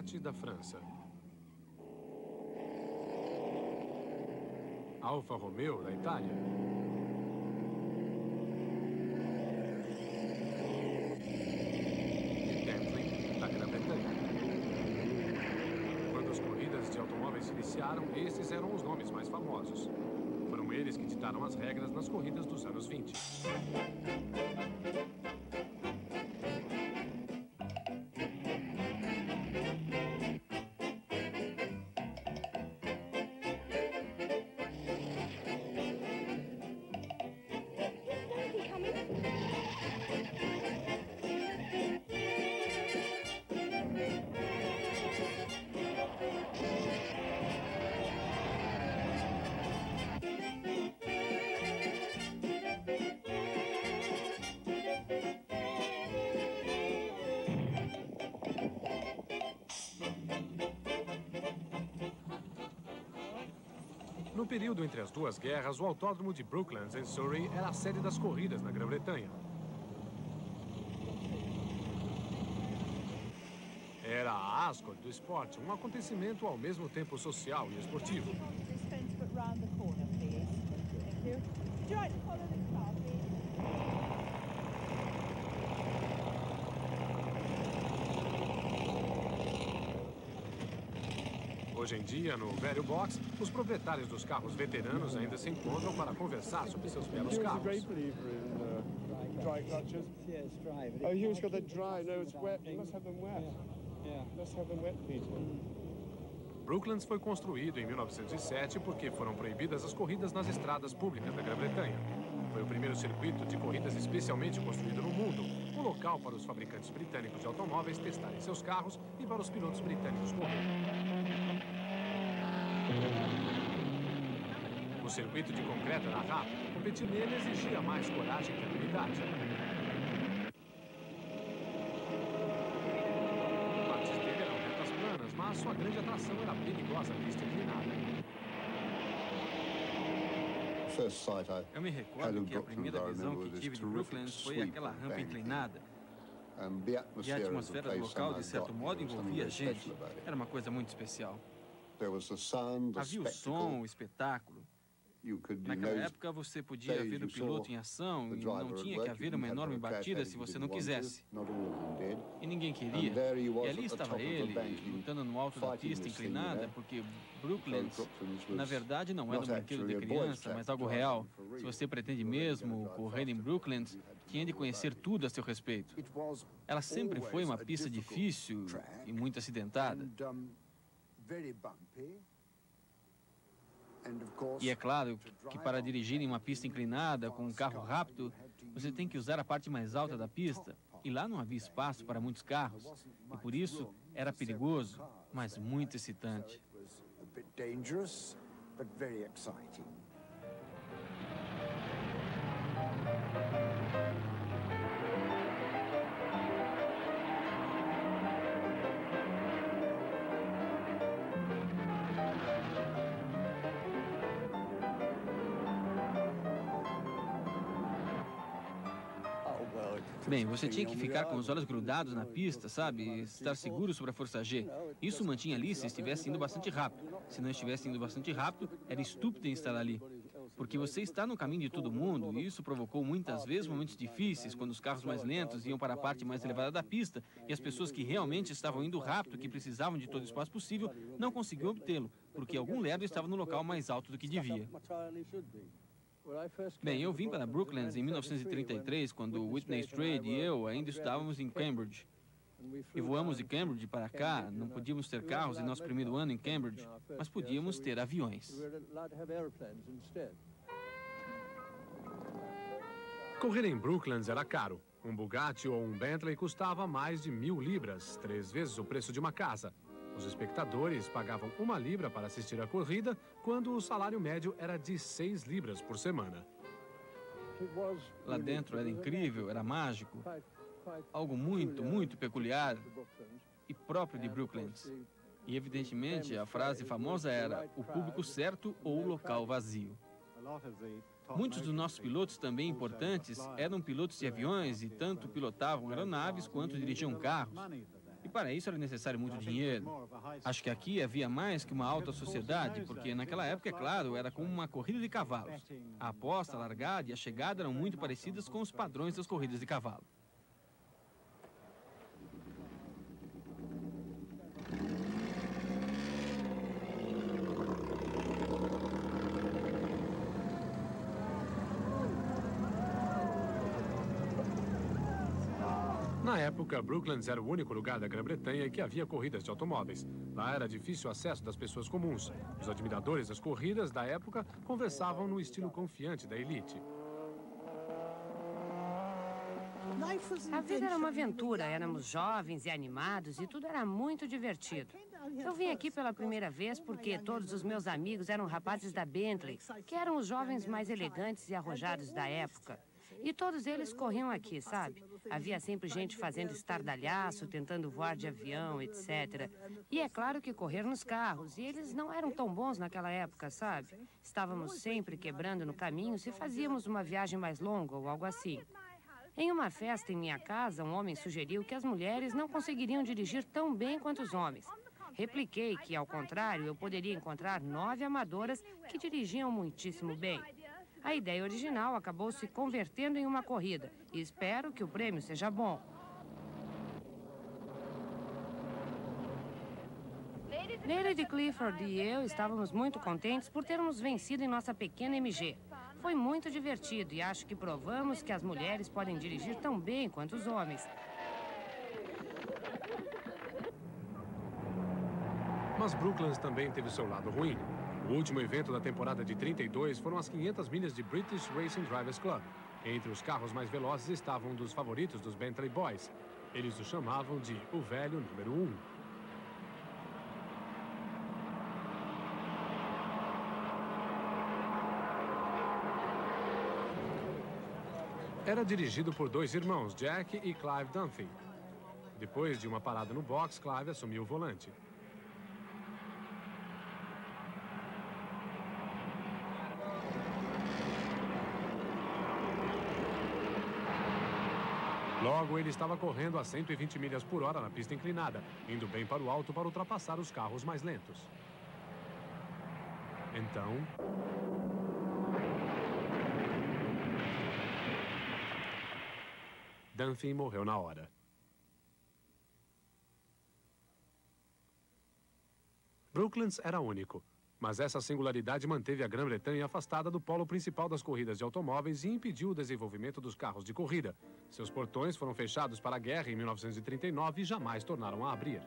Bugatti da França. Alfa Romeo da Itália. E Bentley da Grã-Bretanha. Quando as corridas de automóveis se iniciaram, esses eram os nomes mais famosos. Foram eles que ditaram as regras nas corridas dos anos 20. No período entre as duas guerras, o autódromo de Brooklands, em Surrey, era a sede das corridas na Grã-Bretanha. Era a Ascot do esporte, um acontecimento ao mesmo tempo social e esportivo. Hoje em dia, no velho box, os proprietários dos carros veteranos ainda se encontram para conversar sobre seus belos carros. Brooklands foi construído em 1907 porque foram proibidas as corridas nas estradas públicas da Grã-Bretanha. Foi o primeiro circuito de corridas especialmente construído no mundo, um local para os fabricantes britânicos de automóveis testarem seus carros e para os pilotos britânicos correrem. O circuito de concreto era rápido, competir nele exigia mais coragem que habilidade. Partes dele eram retas planas, mas sua grande atração era a perigosa pista inclinada. Eu me recordo que a primeira visão que tive de Brooklands foi aquela rampa inclinada. E a atmosfera do local, de certo modo, envolvia a gente. Era uma coisa muito especial. Havia o som, o espetáculo. Naquela época você podia ver o piloto em ação e não tinha que haver uma enorme batida se você não quisesse. E ninguém queria. E ali estava ele, lutando no alto da pista inclinada, porque Brooklands, na verdade, não era um brinquedo de criança, mas algo real. Se você pretende mesmo correr em Brooklands, tinha de conhecer tudo a seu respeito. Ela sempre foi uma pista difícil e muito acidentada. E é claro que para dirigir em uma pista inclinada com um carro rápido, você tem que usar a parte mais alta da pista. E lá não havia espaço para muitos carros. E por isso era perigoso, mas muito excitante. Bem, você tinha que ficar com os olhos grudados na pista, sabe? Estar seguro sobre a força G. Isso mantinha ali se estivesse indo bastante rápido. Se não estivesse indo bastante rápido, era estúpido em estar ali. Porque você está no caminho de todo mundo, e isso provocou muitas vezes momentos difíceis, quando os carros mais lentos iam para a parte mais elevada da pista, e as pessoas que realmente estavam indo rápido, que precisavam de todo o espaço possível, não conseguiam obtê-lo, porque algum lerdo estava no local mais alto do que devia. Bem, eu vim para Brooklands em 1933, quando Whitney Strayed e eu ainda estudávamos em Cambridge. E voamos de Cambridge para cá, não podíamos ter carros em nosso primeiro ano em Cambridge, mas podíamos ter aviões. Correr em Brooklands era caro. Um Bugatti ou um Bentley custava mais de 1.000 libras, 3 vezes o preço de uma casa. Os espectadores pagavam 1 libra para assistir à corrida, quando o salário médio era de 6 libras por semana. Lá dentro era incrível, era mágico, algo muito, muito peculiar e próprio de Brooklands. E, evidentemente, a frase famosa era o público certo ou o local vazio. Muitos dos nossos pilotos também importantes eram pilotos de aviões e tanto pilotavam aeronaves quanto dirigiam carros. E para isso era necessário muito dinheiro. Acho que aqui havia mais que uma alta sociedade, porque naquela época, é claro, era como uma corrida de cavalos. A aposta, a largada e a chegada eram muito parecidas com os padrões das corridas de cavalo. Na época, Brooklands era o único lugar da Grã-Bretanha em que havia corridas de automóveis. Lá era difícil o acesso das pessoas comuns. Os admiradores das corridas da época conversavam no estilo confiante da elite. A vida era uma aventura, éramos jovens e animados e tudo era muito divertido. Eu vim aqui pela primeira vez porque todos os meus amigos eram rapazes da Bentley, que eram os jovens mais elegantes e arrojados da época. E todos eles corriam aqui, sabe? Havia sempre gente fazendo estardalhaço, tentando voar de avião, etc. E é claro que correr nos carros, e eles não eram tão bons naquela época, sabe? Estávamos sempre quebrando no caminho se fazíamos uma viagem mais longa ou algo assim. Em uma festa em minha casa, um homem sugeriu que as mulheres não conseguiriam dirigir tão bem quanto os homens. Repliquei que, ao contrário, eu poderia encontrar 9 amadoras que dirigiam muitíssimo bem. A ideia original acabou se convertendo em uma corrida e espero que o prêmio seja bom. Lady Clifford e eu estávamos muito contentes por termos vencido em nossa pequena MG. Foi muito divertido e acho que provamos que as mulheres podem dirigir tão bem quanto os homens. Mas Brooklands também teve seu lado ruim. O último evento da temporada de 32 foram as 500 milhas de British Racing Drivers Club. Entre os carros mais velozes estavam um dos favoritos dos Bentley Boys. Eles o chamavam de o velho número 1. Era dirigido por 2 irmãos, Jack e Clive Dunphy. Depois de uma parada no box, Clive assumiu o volante. Logo, ele estava correndo a 120 milhas por hora na pista inclinada, indo bem para o alto para ultrapassar os carros mais lentos. Então... Dunphy morreu na hora. Brooklands era único, mas essa singularidade manteve a Grã-Bretanha afastada do polo principal das corridas de automóveis e impediu o desenvolvimento dos carros de corrida. Seus portões foram fechados para a guerra em 1939 e jamais tornaram a abrir.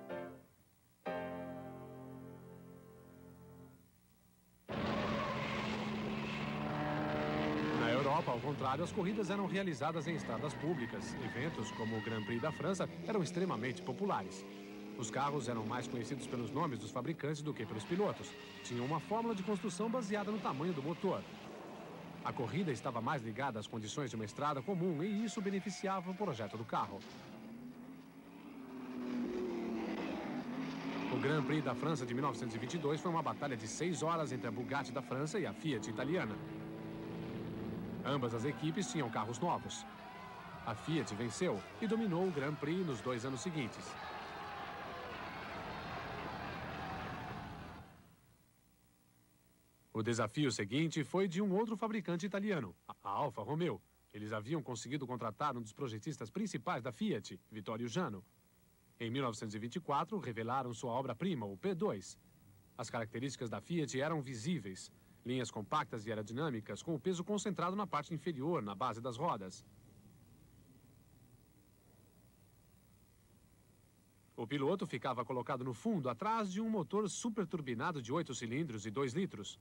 Na Europa, ao contrário, as corridas eram realizadas em estradas públicas. Eventos como o Grand Prix da França eram extremamente populares. Os carros eram mais conhecidos pelos nomes dos fabricantes do que pelos pilotos. Tinham uma fórmula de construção baseada no tamanho do motor. A corrida estava mais ligada às condições de uma estrada comum e isso beneficiava o projeto do carro. O Grand Prix da França de 1922 foi uma batalha de 6 horas entre a Bugatti da França e a Fiat italiana. Ambas as equipes tinham carros novos. A Fiat venceu e dominou o Grand Prix nos 2 anos seguintes. O desafio seguinte foi de um outro fabricante italiano, a Alfa Romeo. Eles haviam conseguido contratar um dos projetistas principais da Fiat, Vittorio Jano. Em 1924, revelaram sua obra-prima, o P2. As características da Fiat eram visíveis. Linhas compactas e aerodinâmicas, com o peso concentrado na parte inferior, na base das rodas. O piloto ficava colocado no fundo, atrás de um motor superturbinado de 8 cilindros e 2 litros.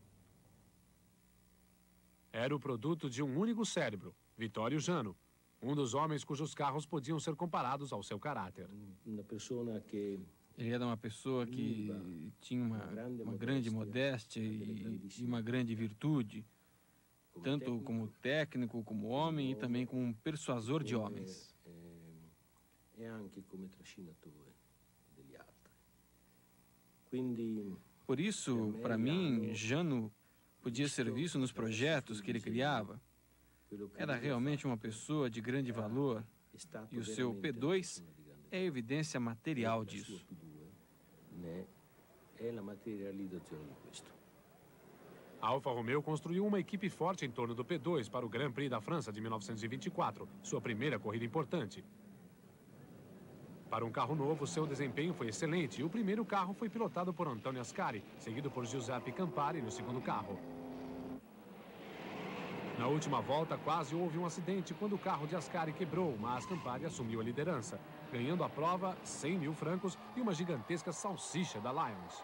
Era o produto de um único cérebro, Vittorio Jano, um dos homens cujos carros podiam ser comparados ao seu caráter. Ele era uma pessoa que tinha uma grande modéstia e uma grande virtude, tanto como técnico, como homem e também como um persuasor de homens. Por isso, para mim, Jano podia ser visto nos projetos que ele criava. Era realmente uma pessoa de grande valor e o seu P2 é a evidência material disso. A Alfa Romeo construiu uma equipe forte em torno do P2 para o Grand Prix da França de 1924, sua primeira corrida importante. Para um carro novo, seu desempenho foi excelente e o primeiro carro foi pilotado por Antonio Ascari, seguido por Giuseppe Campari no segundo carro. Na última volta, quase houve um acidente quando o carro de Ascari quebrou, mas Campari assumiu a liderança, ganhando a prova 100 mil francos e uma gigantesca salsicha da Lions.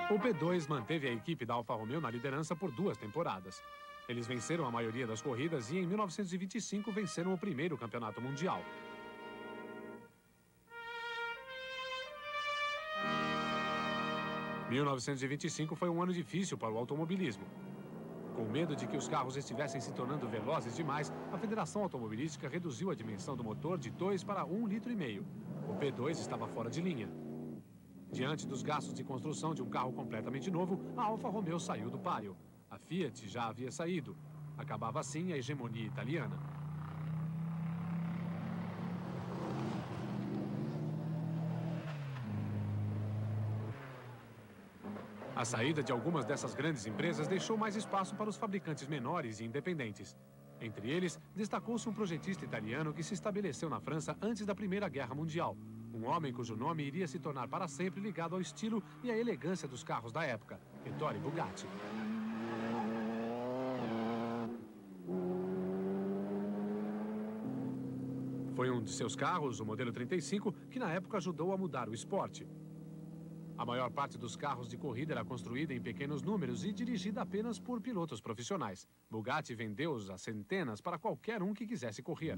O P2 manteve a equipe da Alfa Romeo na liderança por 2 temporadas. Eles venceram a maioria das corridas e, em 1925, venceram o primeiro campeonato mundial. Em 1925 foi um ano difícil para o automobilismo. Com medo de que os carros estivessem se tornando velozes demais, a Federação Automobilística reduziu a dimensão do motor de 2 para 1,5 litros. O P2 estava fora de linha. Diante dos gastos de construção de um carro completamente novo, a Alfa Romeo saiu do páreo. A Fiat já havia saído. Acabava assim a hegemonia italiana. A saída de algumas dessas grandes empresas deixou mais espaço para os fabricantes menores e independentes. Entre eles, destacou-se um projetista italiano que se estabeleceu na França antes da Primeira Guerra Mundial. Um homem cujo nome iria se tornar para sempre ligado ao estilo e à elegância dos carros da época, Ettore Bugatti. Foi um de seus carros, o modelo 35, que na época ajudou a mudar o esporte. A maior parte dos carros de corrida era construída em pequenos números e dirigida apenas por pilotos profissionais. Bugatti vendeu-os a centenas para qualquer um que quisesse correr.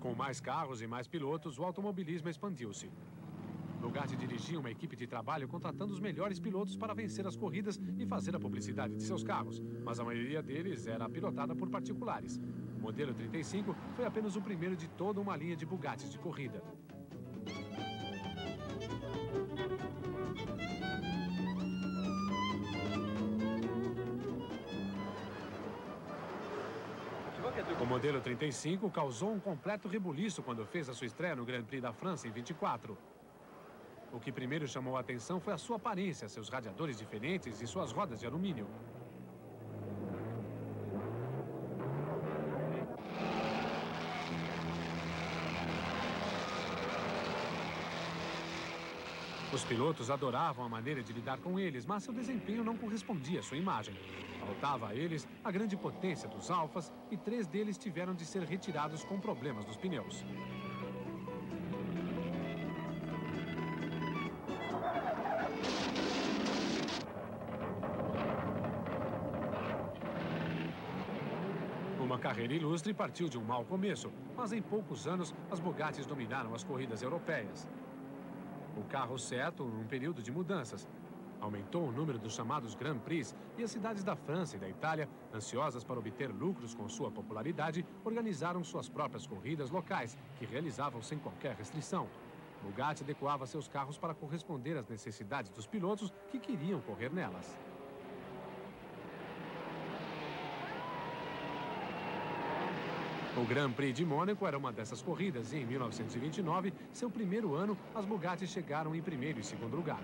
Com mais carros e mais pilotos, o automobilismo expandiu-se. Bugatti dirigia uma equipe de trabalho contratando os melhores pilotos para vencer as corridas e fazer a publicidade de seus carros, mas a maioria deles era pilotada por particulares. O modelo 35 foi apenas o primeiro de toda uma linha de Bugattis de corrida. O modelo 35 causou um completo rebuliço quando fez a sua estreia no Grand Prix da França em 24. O que primeiro chamou a atenção foi a sua aparência, seus radiadores diferentes e suas rodas de alumínio. Os pilotos adoravam a maneira de lidar com eles, mas seu desempenho não correspondia à sua imagem. Faltava a eles a grande potência dos Alfas e 3 deles tiveram de ser retirados com problemas nos pneus. Uma carreira ilustre partiu de um mau começo, mas em poucos anos as Bugattis dominaram as corridas europeias. O carro certo num período de mudanças. Aumentou o número dos chamados Grand Prix e as cidades da França e da Itália, ansiosas para obter lucros com sua popularidade, organizaram suas próprias corridas locais, que realizavam sem qualquer restrição. Bugatti adequava seus carros para corresponder às necessidades dos pilotos que queriam correr nelas. O Grand Prix de Mônaco era uma dessas corridas e, em 1929, seu primeiro ano, as Bugattis chegaram em primeiro e segundo lugar.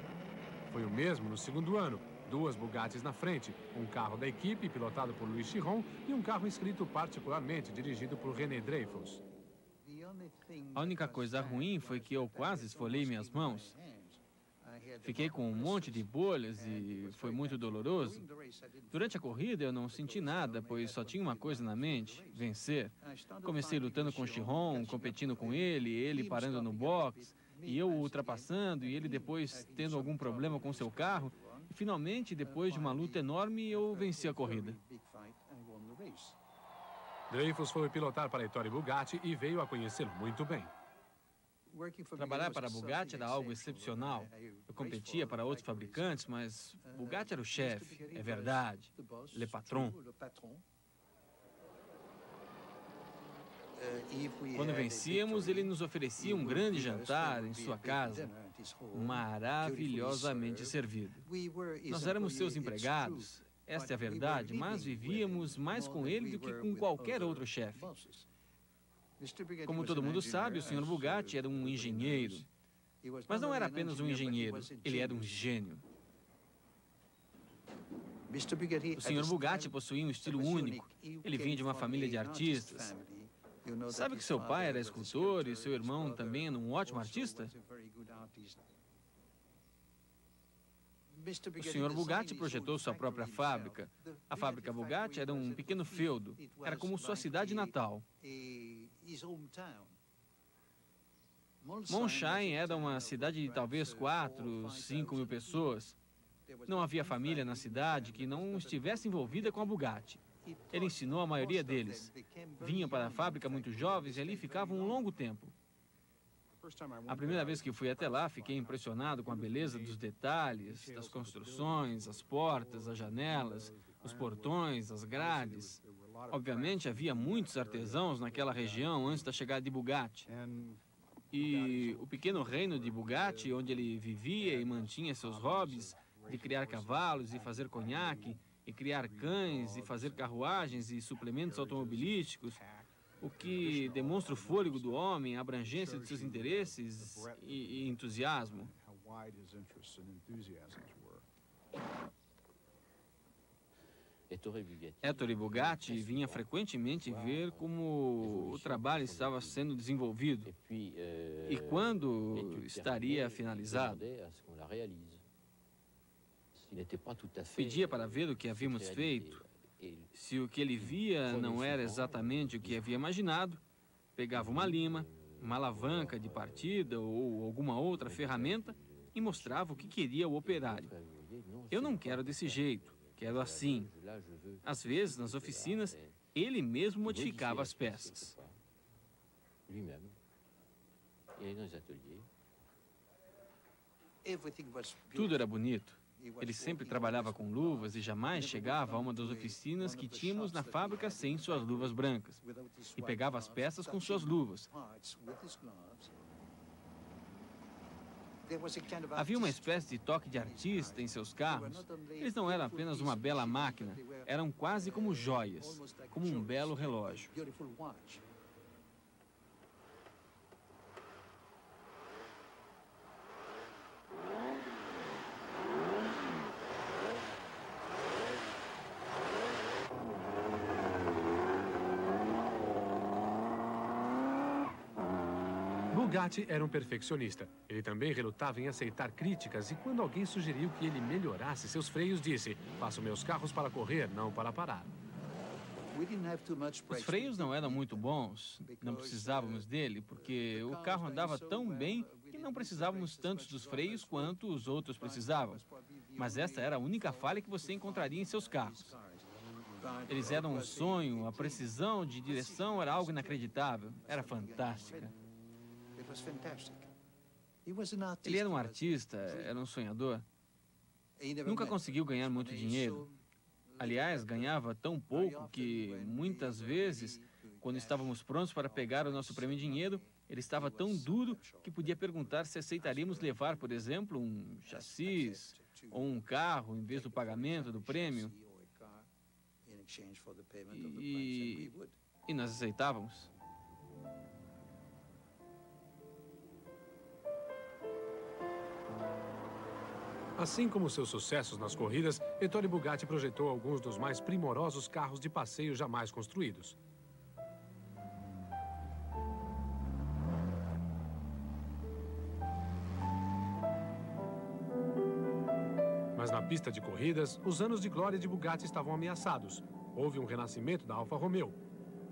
Foi o mesmo no segundo ano, 2 Bugattis na frente, um carro da equipe pilotado por Louis Chiron e um carro inscrito particularmente dirigido por René Dreyfus. A única coisa ruim foi que eu quase esfolei minhas mãos. Fiquei com um monte de bolhas e foi muito doloroso. Durante a corrida eu não senti nada, pois só tinha uma coisa na mente: vencer. Comecei lutando com o Chiron, competindo com ele parando no box, e eu o ultrapassando, e ele depois tendo algum problema com seu carro. E finalmente, depois de uma luta enorme, eu venci a corrida. Dreyfus foi pilotar para Ettore Bugatti e veio a conhecê-lo muito bem. Trabalhar para a Bugatti era algo excepcional. Eu competia para outros fabricantes, mas Bugatti era o chefe, é verdade, le patron. Quando vencíamos, ele nos oferecia um grande jantar em sua casa, maravilhosamente servido. Nós éramos seus empregados, esta é a verdade, mas vivíamos mais com ele do que com qualquer outro chefe. Como todo mundo sabe, o Sr. Bugatti era um engenheiro. Mas não era apenas um engenheiro, ele era um gênio. O Sr. Bugatti possuía um estilo único. Ele vinha de uma família de artistas. Sabe que seu pai era escultor e seu irmão também era um ótimo artista? O Sr. Bugatti projetou sua própria fábrica. A fábrica Bugatti era um pequeno feudo. Era como sua cidade natal. Monshine era uma cidade de talvez 4, 5 mil pessoas. Não havia família na cidade que não estivesse envolvida com a Bugatti. Ele ensinou a maioria deles. Vinham para a fábrica muito jovens e ali ficavam um longo tempo. A primeira vez que fui até lá, fiquei impressionado com a beleza dos detalhes, das construções, as portas, as janelas, os portões, as grades. Obviamente, havia muitos artesãos naquela região antes da chegada de Bugatti. E o pequeno reino de Bugatti, onde ele vivia e mantinha seus hobbies, de criar cavalos e fazer conhaque, e criar cães e fazer carruagens e suplementos automobilísticos, o que demonstra o fôlego do homem, a abrangência de seus interesses e entusiasmo. Ettore Bugatti vinha frequentemente ver como o trabalho estava sendo desenvolvido e quando estaria finalizado. Pedia para ver o que havíamos feito. Se o que ele via não era exatamente o que havia imaginado, pegava uma lima, uma alavanca de partida ou alguma outra ferramenta e mostrava o que queria o operário. Eu não quero desse jeito, quero assim. Às vezes, nas oficinas, ele mesmo modificava as peças. Tudo era bonito. Ele sempre trabalhava com luvas e jamais chegava a uma das oficinas que tínhamos na fábrica sem suas luvas brancas. E pegava as peças com suas luvas. Havia uma espécie de toque de artista em seus carros. Eles não eram apenas uma bela máquina, eram quase como joias, como um belo relógio. Bugatti era um perfeccionista. Ele também relutava em aceitar críticas e quando alguém sugeriu que ele melhorasse seus freios, disse: "Faço meus carros para correr, não para parar." Os freios não eram muito bons, não precisávamos dele, porque o carro andava tão bem que não precisávamos tanto dos freios quanto os outros precisavam. Mas esta era a única falha que você encontraria em seus carros. Eles eram um sonho, a precisão de direção era algo inacreditável, era fantástica. Ele era um artista, era um sonhador. Nunca conseguiu ganhar muito dinheiro. Aliás, ganhava tão pouco que, muitas vezes, quando estávamos prontos para pegar o nosso prêmio em dinheiro, ele estava tão duro que podia perguntar se aceitaríamos levar, por exemplo, um chassis ou um carro em vez do pagamento do prêmio. E nós aceitávamos. Assim como seus sucessos nas corridas, Ettore Bugatti projetou alguns dos mais primorosos carros de passeio jamais construídos. Mas na pista de corridas, os anos de glória de Bugatti estavam ameaçados. Houve um renascimento da Alfa Romeo.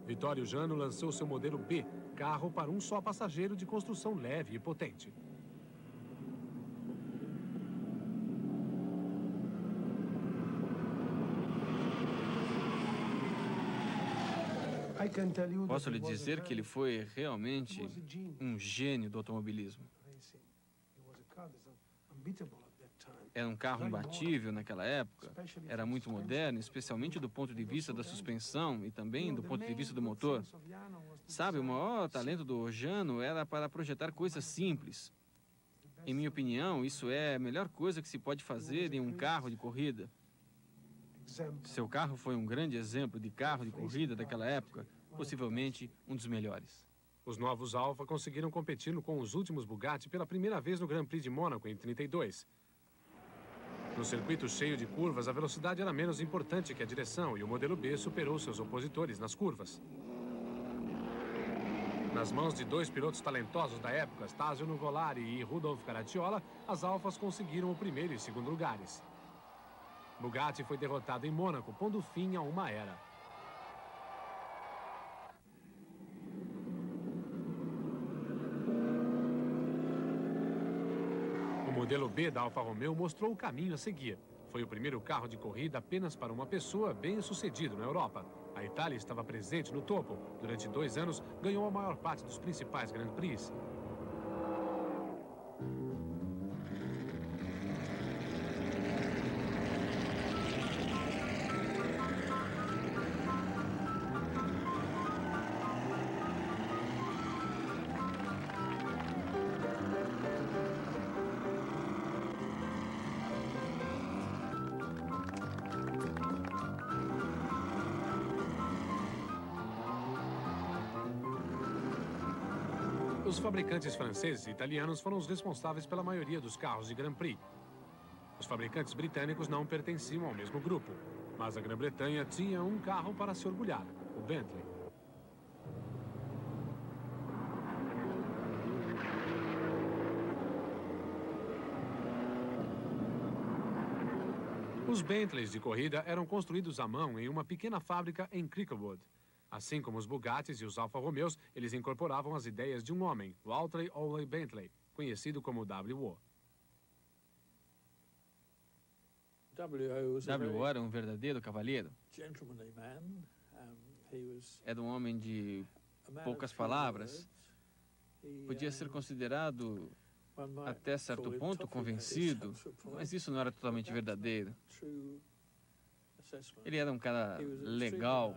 Vittorio Jano lançou seu modelo B, carro para um só passageiro de construção leve e potente. Posso lhe dizer que ele foi realmente um gênio do automobilismo. Era um carro imbatível naquela época, era muito moderno, especialmente do ponto de vista da suspensão e também do ponto de vista do motor. Sabe, o maior talento do Jano era para projetar coisas simples. Em minha opinião, isso é a melhor coisa que se pode fazer em um carro de corrida. Seu carro foi um grande exemplo de carro de corrida daquela época, possivelmente um dos melhores. Os novos Alfa conseguiram competir com os últimos Bugatti pela primeira vez no Grand Prix de Mônaco, em 32. No circuito cheio de curvas, a velocidade era menos importante que a direção e o modelo B superou seus opositores nas curvas. Nas mãos de dois pilotos talentosos da época, Stasio Nuvolari e Rudolf Caracciola, as Alfas conseguiram o primeiro e segundo lugares. Bugatti foi derrotado em Mônaco, pondo fim a uma era. O modelo B da Alfa Romeo mostrou o caminho a seguir. Foi o primeiro carro de corrida apenas para uma pessoa bem-sucedido na Europa. A Itália estava presente no topo. Durante 2 anos, ganhou a maior parte dos principais Grand Prix. Os fabricantes franceses e italianos foram os responsáveis pela maioria dos carros de Grand Prix. Os fabricantes britânicos não pertenciam ao mesmo grupo, mas a Grã-Bretanha tinha um carro para se orgulhar, o Bentley. Os Bentleys de corrida eram construídos à mão em uma pequena fábrica em Cricklewood. Assim como os Bugattis e os Alfa Romeos, eles incorporavam as ideias de um homem, Walter Oley Bentley, conhecido como W.O. W.O. era um verdadeiro cavalheiro. Era um homem de poucas palavras. Podia ser considerado, até certo ponto, convencido, mas isso não era totalmente verdadeiro. Ele era um cara legal,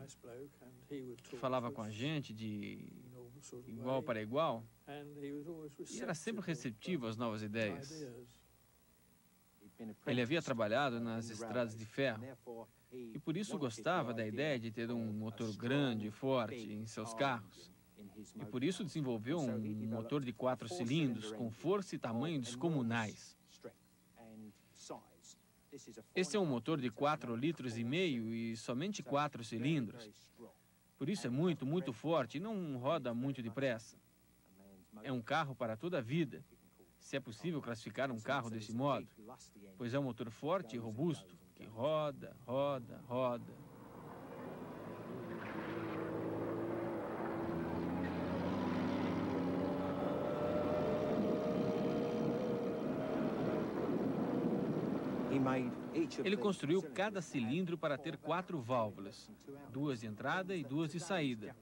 falava com a gente de igual para igual e era sempre receptivo às novas ideias. Ele havia trabalhado nas estradas de ferro e por isso gostava da ideia de ter um motor grande e forte em seus carros. E por isso desenvolveu um motor de 4 cilindros com força e tamanho descomunais. Este é um motor de 4,5 litros e somente 4 cilindros. Por isso é muito forte e não roda muito depressa. É um carro para toda a vida, se é possível classificar um carro desse modo, pois é um motor forte e robusto, que roda. Ele construiu cada cilindro para ter 4 válvulas, 2 de entrada e 2 de saída.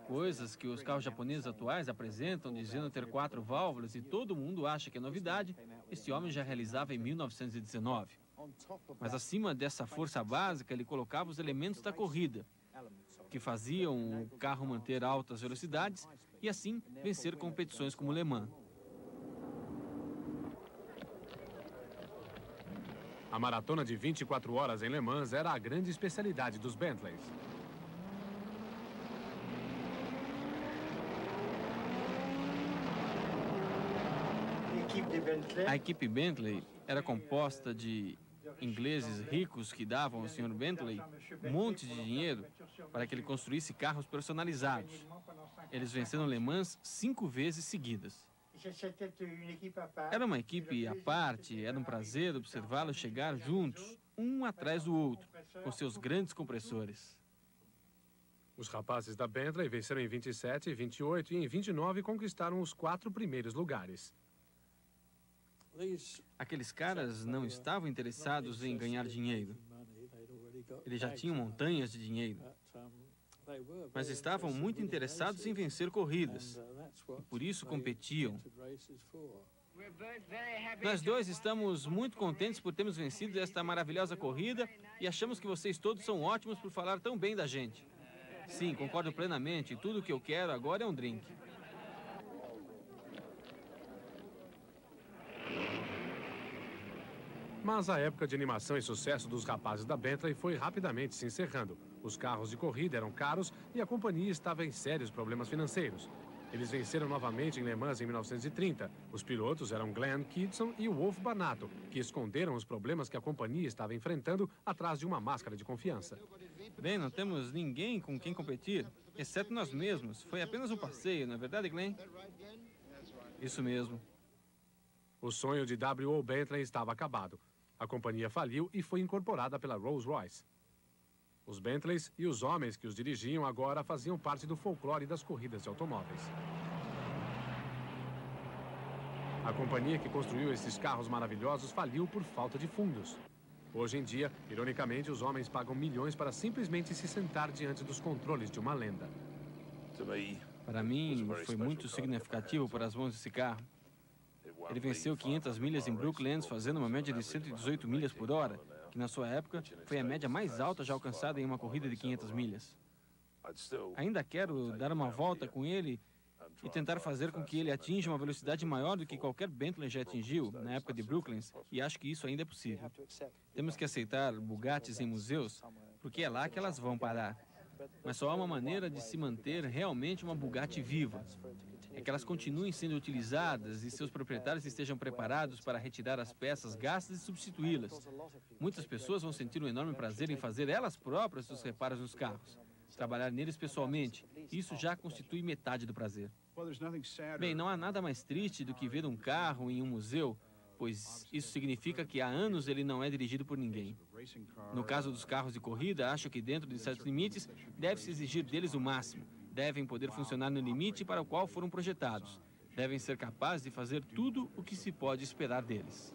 Coisas que os carros japoneses atuais apresentam dizendo ter 4 válvulas e todo mundo acha que é novidade, este homem já realizava em 1919. Mas acima dessa força básica, ele colocava os elementos da corrida, que faziam o carro manter altas velocidades e assim vencer competições como Le Mans. A maratona de 24 horas em Le Mans era a grande especialidade dos Bentleys. A equipe Bentley era composta de ingleses ricos que davam ao Sr. Bentley um monte de dinheiro para que ele construísse carros personalizados. Eles venceram Le Mans 5 vezes seguidas. Era uma equipe à parte, era um prazer observá-los chegar juntos, um atrás do outro, com seus grandes compressores. Os rapazes da Bentley venceram em 27, 28 e em 29 conquistaram os 4 primeiros lugares. Aqueles caras não estavam interessados em ganhar dinheiro. Eles já tinham montanhas de dinheiro. Mas estavam muito interessados em vencer corridas. E por isso competiam. Nós dois estamos muito contentes por termos vencido esta maravilhosa corrida e achamos que vocês todos são ótimos por falar tão bem da gente. Sim, concordo plenamente. Tudo o que eu quero agora é um drink. Mas a época de animação e sucesso dos rapazes da Bentley foi rapidamente se encerrando. Os carros de corrida eram caros e a companhia estava em sérios problemas financeiros. Eles venceram novamente em Le Mans em 1930. Os pilotos eram Glenn Kidston e Wolf Banato, que esconderam os problemas que a companhia estava enfrentando atrás de uma máscara de confiança. Bem, não temos ninguém com quem competir, exceto nós mesmos. Foi apenas um passeio, não é verdade, Glenn? Isso mesmo. O sonho de W.O. Bentley estava acabado. A companhia faliu e foi incorporada pela Rolls-Royce. Os Bentleys e os homens que os dirigiam agora faziam parte do folclore das corridas de automóveis. A companhia que construiu esses carros maravilhosos faliu por falta de fundos. Hoje em dia, ironicamente, os homens pagam milhões para simplesmente se sentar diante dos controles de uma lenda. Para mim, foi muito significativo para as mãos desse carro. Ele venceu 500 milhas em Brooklands, fazendo uma média de 118 milhas por hora, que na sua época foi a média mais alta já alcançada em uma corrida de 500 milhas. Ainda quero dar uma volta com ele e tentar fazer com que ele atinja uma velocidade maior do que qualquer Bentley já atingiu na época de Brooklands, e acho que isso ainda é possível. Temos que aceitar Bugattis em museus, porque é lá que elas vão parar. Mas só há uma maneira de se manter realmente uma Bugatti viva. É que elas continuem sendo utilizadas e seus proprietários estejam preparados para retirar as peças gastas e substituí-las. Muitas pessoas vão sentir um enorme prazer em fazer elas próprias os reparos nos carros. Trabalhar neles pessoalmente, isso já constitui metade do prazer. Bem, não há nada mais triste do que ver um carro em um museu, pois isso significa que há anos ele não é dirigido por ninguém. No caso dos carros de corrida, acho que dentro de certos limites, deve-se exigir deles o máximo. Devem poder funcionar no limite para o qual foram projetados. Devem ser capazes de fazer tudo o que se pode esperar deles.